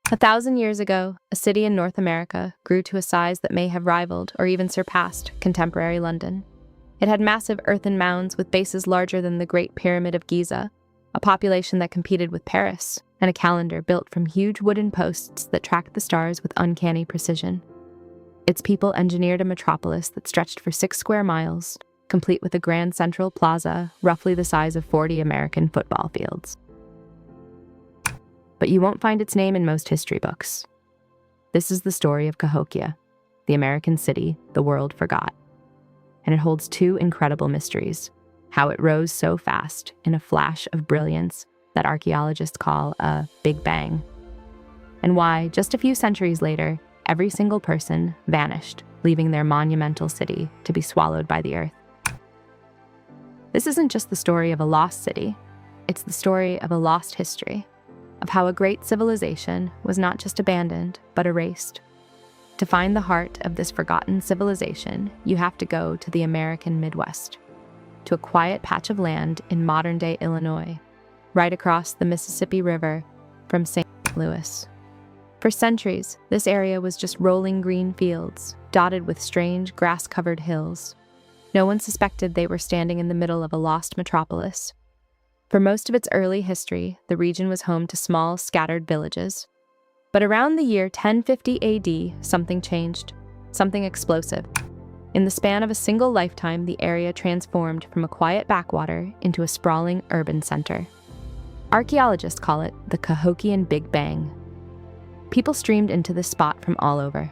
1,000 years ago, a city in North America grew to a size that may have rivaled or even surpassed contemporary London. It had massive earthen mounds with bases larger than the Great Pyramid of Giza, a population that competed with Paris, and a calendar built from huge wooden posts that tracked the stars with uncanny precision. Its people engineered a metropolis that stretched for 6 square miles, complete with a grand central plaza roughly the size of 40 American football fields. But you won't find its name in most history books. This is the story of Cahokia, the American city the world forgot. And it holds 2 incredible mysteries: how it rose so fast in a flash of brilliance that archaeologists call a Big Bang, and why, just a few centuries later, every single person vanished, leaving their monumental city to be swallowed by the earth. This isn't just the story of a lost city, it's the story of a lost history, of how a great civilization was not just abandoned, but erased. To find the heart of this forgotten civilization, you have to go to the American Midwest, to a quiet patch of land in modern-day Illinois, right across the Mississippi River from St. Louis. For centuries, this area was just rolling green fields, dotted with strange, grass-covered hills. No one suspected they were standing in the middle of a lost metropolis. For most of its early history, the region was home to small, scattered villages. But around the year 1050 AD, something changed, something explosive. In the span of a single lifetime, the area transformed from a quiet backwater into a sprawling urban center. Archaeologists call it the Cahokian Big Bang. People streamed into this spot from all over.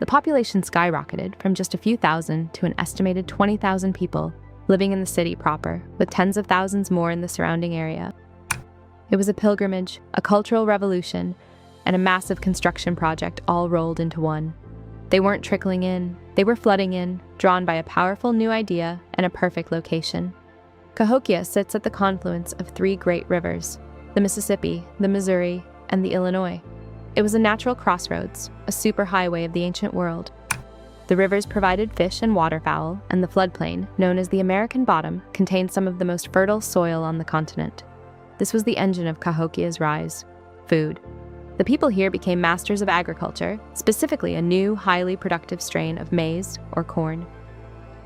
The population skyrocketed from just a few thousand to an estimated 20,000 people living in the city proper, with tens of thousands more in the surrounding area. It was a pilgrimage, a cultural revolution, and a massive construction project all rolled into one. They weren't trickling in, they were flooding in, drawn by a powerful new idea and a perfect location. Cahokia sits at the confluence of 3 great rivers, the Mississippi, the Missouri, and the Illinois. It was a natural crossroads, a superhighway of the ancient world. The rivers provided fish and waterfowl, and the floodplain, known as the American Bottom, contained some of the most fertile soil on the continent. This was the engine of Cahokia's rise: food. The people here became masters of agriculture, specifically a new, highly productive strain of maize, or corn.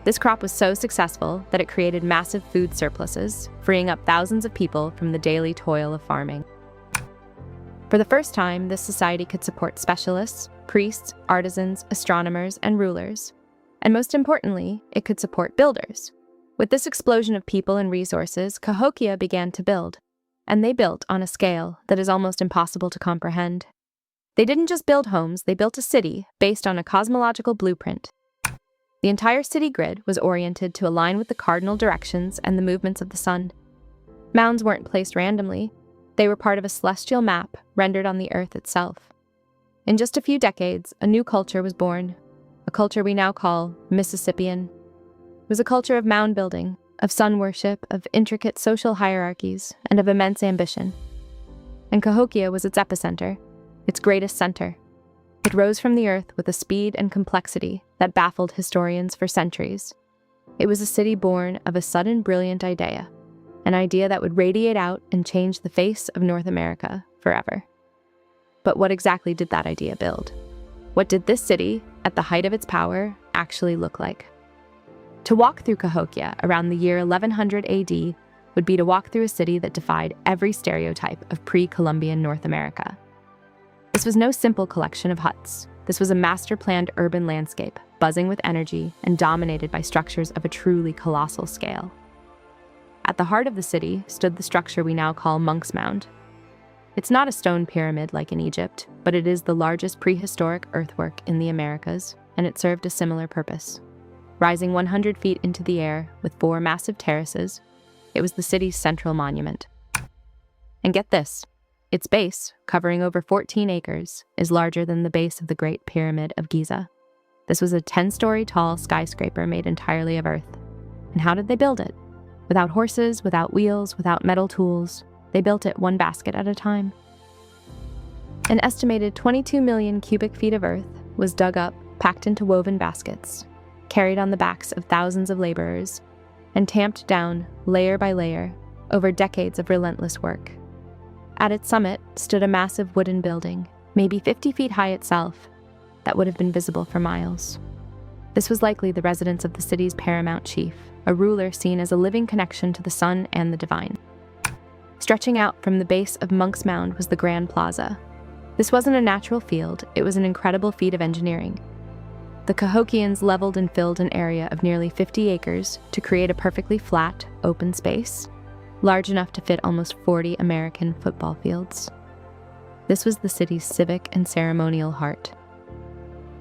This crop was so successful that it created massive food surpluses, freeing up thousands of people from the daily toil of farming. For the first time, this society could support specialists, priests, artisans, astronomers, and rulers. And most importantly, it could support builders. With this explosion of people and resources, Cahokia began to build. And they built on a scale that is almost impossible to comprehend. They didn't just build homes, they built a city based on a cosmological blueprint. The entire city grid was oriented to align with the cardinal directions and the movements of the sun. Mounds weren't placed randomly. They were part of a celestial map rendered on the earth itself. In just a few decades, a new culture was born, a culture we now call Mississippian. It was a culture of mound building, of sun worship, of intricate social hierarchies, and of immense ambition. And Cahokia was its epicenter, its greatest center. It rose from the earth with a speed and complexity that baffled historians for centuries. It was a city born of a sudden brilliant idea, an idea that would radiate out and change the face of North America forever. But what exactly did that idea build? What did this city, at the height of its power, actually look like? To walk through Cahokia around the year 1100 AD would be to walk through a city that defied every stereotype of pre-Columbian North America. This was no simple collection of huts. This was a master-planned urban landscape, buzzing with energy and dominated by structures of a truly colossal scale. At the heart of the city stood the structure we now call Monks Mound. It's not a stone pyramid like in Egypt, but it is the largest prehistoric earthwork in the Americas, and it served a similar purpose. Rising 100 feet into the air with 4 massive terraces, it was the city's central monument. And get this, its base, covering over 14 acres, is larger than the base of the Great Pyramid of Giza. This was a 10-story tall skyscraper made entirely of earth. And how did they build it? Without horses, without wheels, without metal tools. They built it one basket at a time. An estimated 22 million cubic feet of earth was dug up, packed into woven baskets, carried on the backs of thousands of laborers, and tamped down, layer by layer, over decades of relentless work. At its summit stood a massive wooden building, maybe 50 feet high itself, that would have been visible for miles. This was likely the residence of the city's paramount chief, a ruler seen as a living connection to the sun and the divine. Stretching out from the base of Monks Mound was the Grand Plaza. This wasn't a natural field, it was an incredible feat of engineering. The Cahokians leveled and filled an area of nearly 50 acres to create a perfectly flat, open space, large enough to fit almost 40 American football fields. This was the city's civic and ceremonial heart.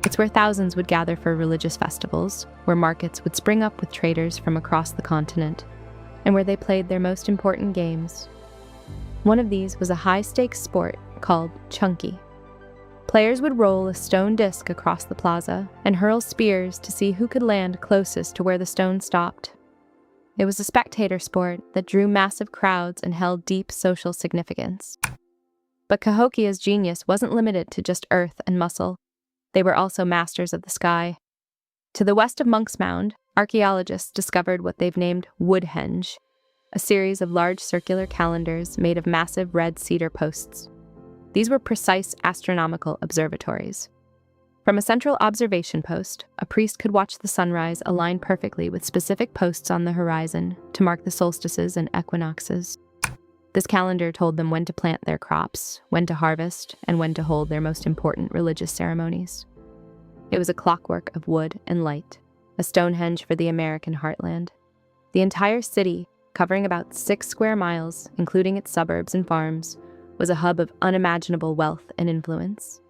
It's where thousands would gather for religious festivals, where markets would spring up with traders from across the continent, and where they played their most important games. One of these was a high-stakes sport called chunky. Players would roll a stone disc across the plaza and hurl spears to see who could land closest to where the stone stopped. It was a spectator sport that drew massive crowds and held deep social significance. But Cahokia's genius wasn't limited to just earth and muscle. They were also masters of the sky. To the west of Monks Mound, archaeologists discovered what they've named Woodhenge, a series of large circular calendars made of massive red cedar posts. These were precise astronomical observatories. From a central observation post, a priest could watch the sunrise align perfectly with specific posts on the horizon to mark the solstices and equinoxes. This calendar told them when to plant their crops, when to harvest, and when to hold their most important religious ceremonies. It was a clockwork of wood and light, a Stonehenge for the American heartland. The entire city, covering about 6 square miles, including its suburbs and farms, was a hub of unimaginable wealth and influence.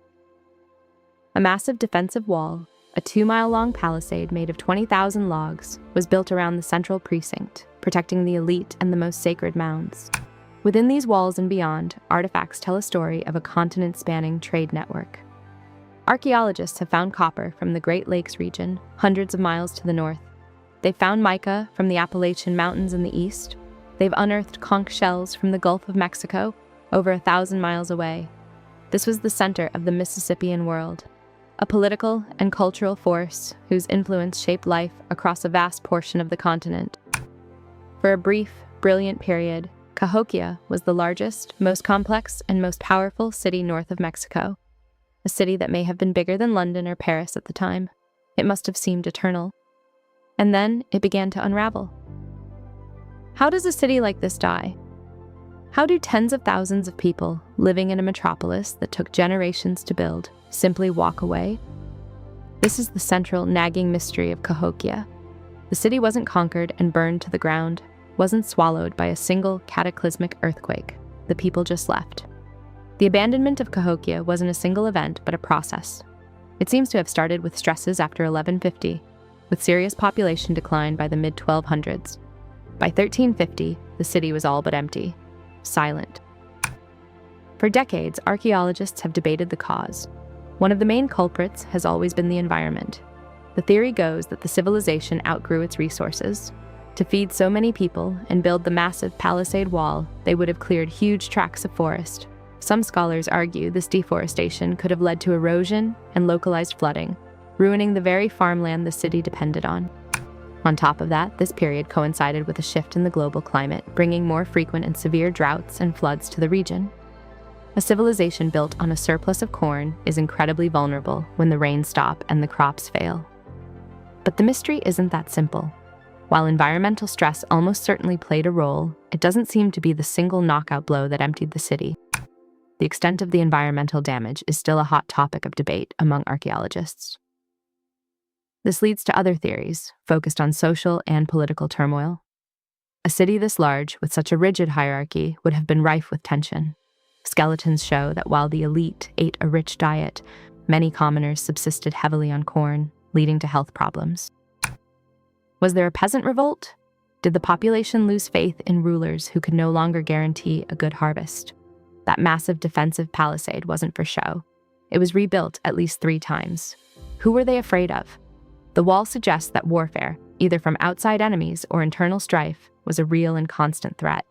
A massive defensive wall, a 2-mile-long palisade made of 20,000 logs, was built around the central precinct, protecting the elite and the most sacred mounds. Within these walls and beyond, artifacts tell a story of a continent-spanning trade network. Archaeologists have found copper from the Great Lakes region, hundreds of miles to the north. They've found mica from the Appalachian Mountains in the east. They've unearthed conch shells from the Gulf of Mexico, over 1,000 miles away. This was the center of the Mississippian world, a political and cultural force whose influence shaped life across a vast portion of the continent. For a brief, brilliant period, Cahokia was the largest, most complex, and most powerful city north of Mexico, a city that may have been bigger than London or Paris at the time. It must have seemed eternal. And then it began to unravel. How does a city like this die? How do tens of thousands of people living in a metropolis that took generations to build simply walk away? This is the central nagging mystery of Cahokia. The city wasn't conquered and burned to the ground, wasn't swallowed by a single cataclysmic earthquake. The people just left. The abandonment of Cahokia wasn't a single event, but a process. It seems to have started with stresses after 1150, with serious population decline by the mid-1200s. By 1350, the city was all but empty. Silent. For decades, archaeologists have debated the cause. One of the main culprits has always been the environment. The theory goes that the civilization outgrew its resources. To feed so many people and build the massive palisade wall, they would have cleared huge tracts of forest. Some scholars argue this deforestation could have led to erosion and localized flooding, ruining the very farmland the city depended on. On top of that, this period coincided with a shift in the global climate, bringing more frequent and severe droughts and floods to the region. A civilization built on a surplus of corn is incredibly vulnerable when the rains stop and the crops fail. But the mystery isn't that simple. While environmental stress almost certainly played a role, it doesn't seem to be the single knockout blow that emptied the city. The extent of the environmental damage is still a hot topic of debate among archaeologists. This leads to other theories, focused on social and political turmoil. A city this large, with such a rigid hierarchy, would have been rife with tension. Skeletons show that while the elite ate a rich diet, many commoners subsisted heavily on corn, leading to health problems. Was there a peasant revolt? Did the population lose faith in rulers who could no longer guarantee a good harvest? That massive defensive palisade wasn't for show. It was rebuilt at least 3 times. Who were they afraid of? The wall suggests that warfare, either from outside enemies or internal strife, was a real and constant threat.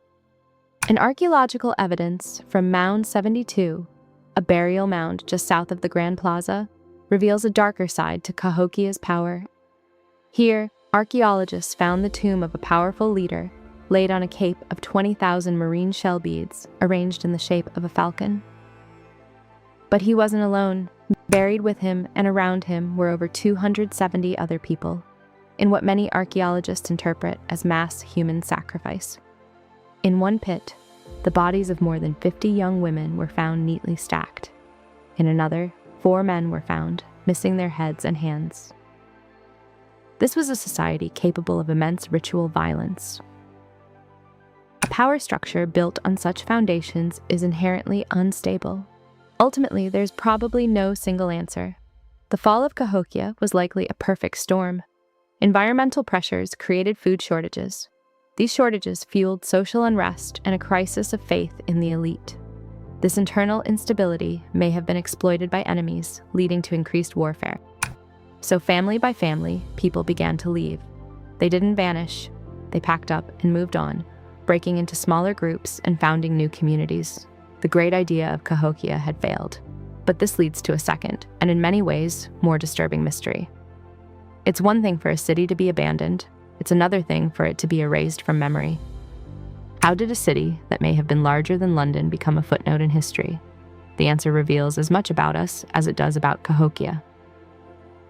And archaeological evidence from Mound 72, a burial mound just south of the Grand Plaza, reveals a darker side to Cahokia's power. Here, archaeologists found the tomb of a powerful leader, laid on a cape of 20,000 marine shell beads arranged in the shape of a falcon. But he wasn't alone. Buried with him and around him were over 270 other people, in what many archaeologists interpret as mass human sacrifice. In one pit, the bodies of more than 50 young women were found neatly stacked. In another, 4 men were found, missing their heads and hands. This was a society capable of immense ritual violence. A power structure built on such foundations is inherently unstable. Ultimately, there's probably no single answer. The fall of Cahokia was likely a perfect storm. Environmental pressures created food shortages. These shortages fueled social unrest and a crisis of faith in the elite. This internal instability may have been exploited by enemies, leading to increased warfare. So family by family, people began to leave. They didn't vanish. They packed up and moved on, breaking into smaller groups and founding new communities. The great idea of Cahokia had failed. But this leads to a second, and in many ways, more disturbing mystery. It's one thing for a city to be abandoned. It's another thing for it to be erased from memory. How did a city that may have been larger than London become a footnote in history? The answer reveals as much about us as it does about Cahokia.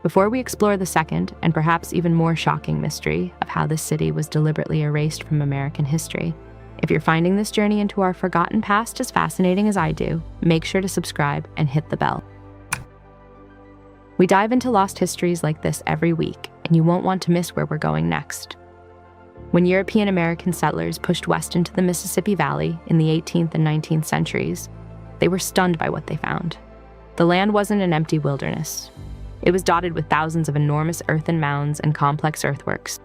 Before we explore the second, and perhaps even more shocking mystery of how this city was deliberately erased from American history, if you're finding this journey into our forgotten past as fascinating as I do, make sure to subscribe and hit the bell. We dive into lost histories like this every week, and you won't want to miss where we're going next. When European American settlers pushed west into the Mississippi Valley in the 18th and 19th centuries, they were stunned by what they found. The land wasn't an empty wilderness. It was dotted with thousands of enormous earthen mounds and complex earthworks.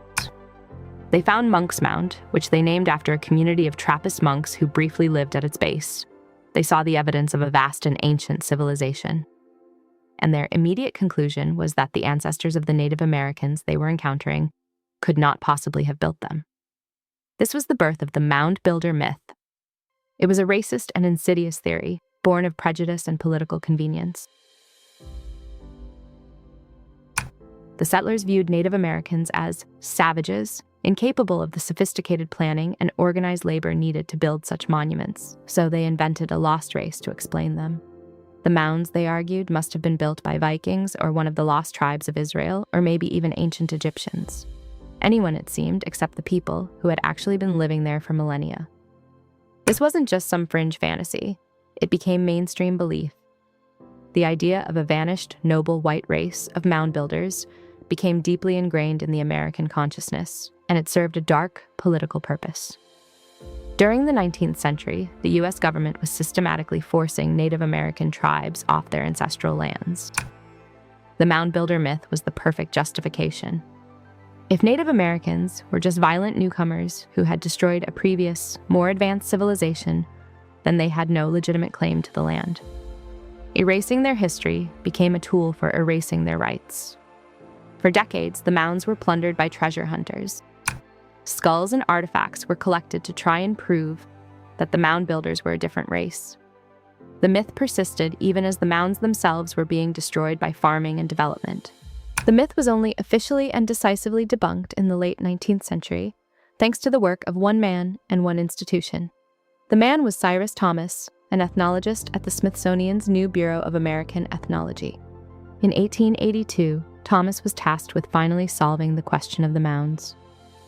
They found Monks Mound, which they named after a community of Trappist monks who briefly lived at its base. They saw the evidence of a vast and ancient civilization. And their immediate conclusion was that the ancestors of the Native Americans they were encountering could not possibly have built them. This was the birth of the Mound Builder myth. It was a racist and insidious theory, born of prejudice and political convenience. The settlers viewed Native Americans as savages, incapable of the sophisticated planning and organized labor needed to build such monuments, so they invented a lost race to explain them. The mounds, they argued, must have been built by Vikings or one of the lost tribes of Israel, or maybe even ancient Egyptians. Anyone, it seemed, except the people who had actually been living there for millennia. This wasn't just some fringe fantasy. It became mainstream belief. The idea of a vanished, noble white race of mound builders became deeply ingrained in the American consciousness, and it served a dark political purpose. During the 19th century, the U.S. government was systematically forcing Native American tribes off their ancestral lands. The Mound Builder myth was the perfect justification. If Native Americans were just violent newcomers who had destroyed a previous, more advanced civilization, then they had no legitimate claim to the land. Erasing their history became a tool for erasing their rights. For decades, the mounds were plundered by treasure hunters. Skulls and artifacts were collected to try and prove that the mound builders were a different race. The myth persisted even as the mounds themselves were being destroyed by farming and development. The myth was only officially and decisively debunked in the late 19th century, thanks to the work of one man and one institution. The man was Cyrus Thomas, an ethnologist at the Smithsonian's new Bureau of American Ethnology. In 1882, Thomas was tasked with finally solving the question of the mounds.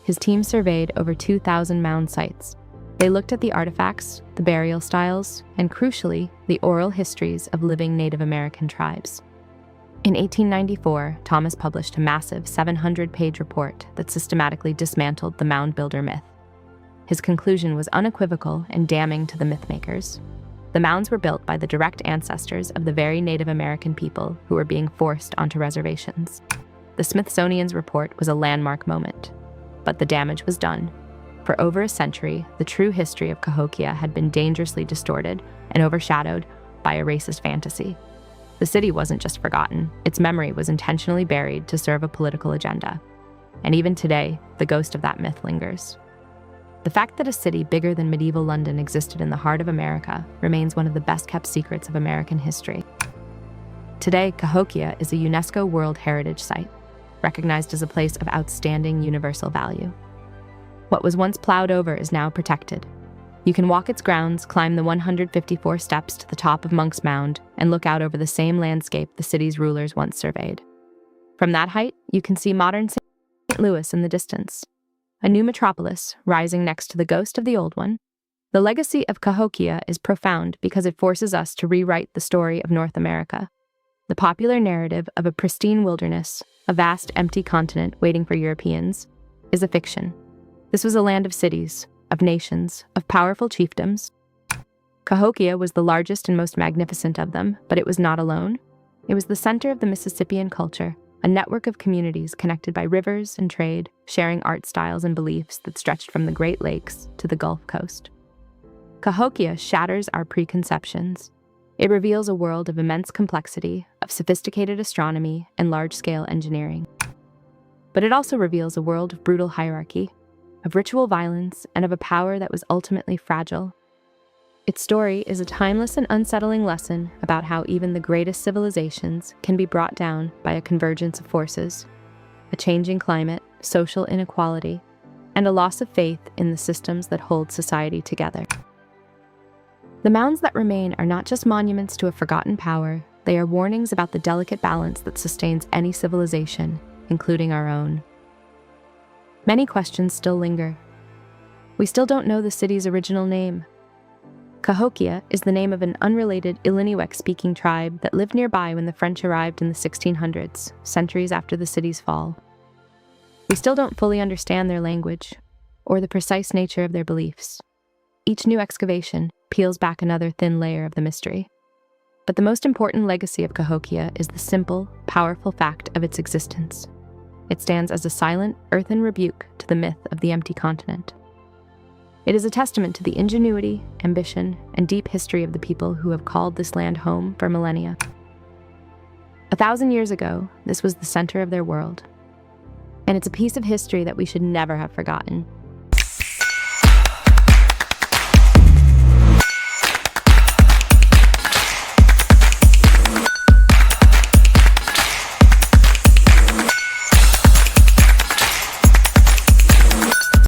His team surveyed over 2,000 mound sites. They looked at the artifacts, the burial styles, and crucially, the oral histories of living Native American tribes. In 1894, Thomas published a massive 700-page report that systematically dismantled the mound builder myth. His conclusion was unequivocal and damning to the mythmakers. The mounds were built by the direct ancestors of the very Native American people who were being forced onto reservations. The Smithsonian's report was a landmark moment, but the damage was done. For over a century, the true history of Cahokia had been dangerously distorted and overshadowed by a racist fantasy. The city wasn't just forgotten, its memory was intentionally buried to serve a political agenda. And even today, the ghost of that myth lingers. The fact that a city bigger than medieval London existed in the heart of America remains one of the best-kept secrets of American history. Today, Cahokia is a UNESCO World Heritage Site, recognized as a place of outstanding universal value. What was once plowed over is now protected. You can walk its grounds, climb the 154 steps to the top of Monks Mound, and look out over the same landscape the city's rulers once surveyed. From that height, you can see modern St. Louis in the distance, a new metropolis rising next to the ghost of the old one. The legacy of Cahokia is profound because it forces us to rewrite the story of North America. The popular narrative of a pristine wilderness, a vast empty continent waiting for Europeans, is a fiction. This was a land of cities, of nations, of powerful chiefdoms. Cahokia was the largest and most magnificent of them, but it was not alone. It was the center of the Mississippian culture, a network of communities connected by rivers and trade, sharing art styles and beliefs that stretched from the Great Lakes to the Gulf Coast. Cahokia shatters our preconceptions. It reveals a world of immense complexity, of sophisticated astronomy and large-scale engineering. But it also reveals a world of brutal hierarchy, of ritual violence, and of a power that was ultimately fragile. Its story is a timeless and unsettling lesson about how even the greatest civilizations can be brought down by a convergence of forces, a changing climate, social inequality, and a loss of faith in the systems that hold society together. The mounds that remain are not just monuments to a forgotten power, they are warnings about the delicate balance that sustains any civilization, including our own. Many questions still linger. We still don't know the city's original name. Cahokia is the name of an unrelated Illiniwek-speaking tribe that lived nearby when the French arrived in the 1600s, centuries after the city's fall. We still don't fully understand their language, or the precise nature of their beliefs. Each new excavation peels back another thin layer of the mystery. But the most important legacy of Cahokia is the simple, powerful fact of its existence. It stands as a silent, earthen rebuke to the myth of the empty continent. It is a testament to the ingenuity, ambition, and deep history of the people who have called this land home for millennia. 1,000 years ago, this was the center of their world. And it's a piece of history that we should never have forgotten.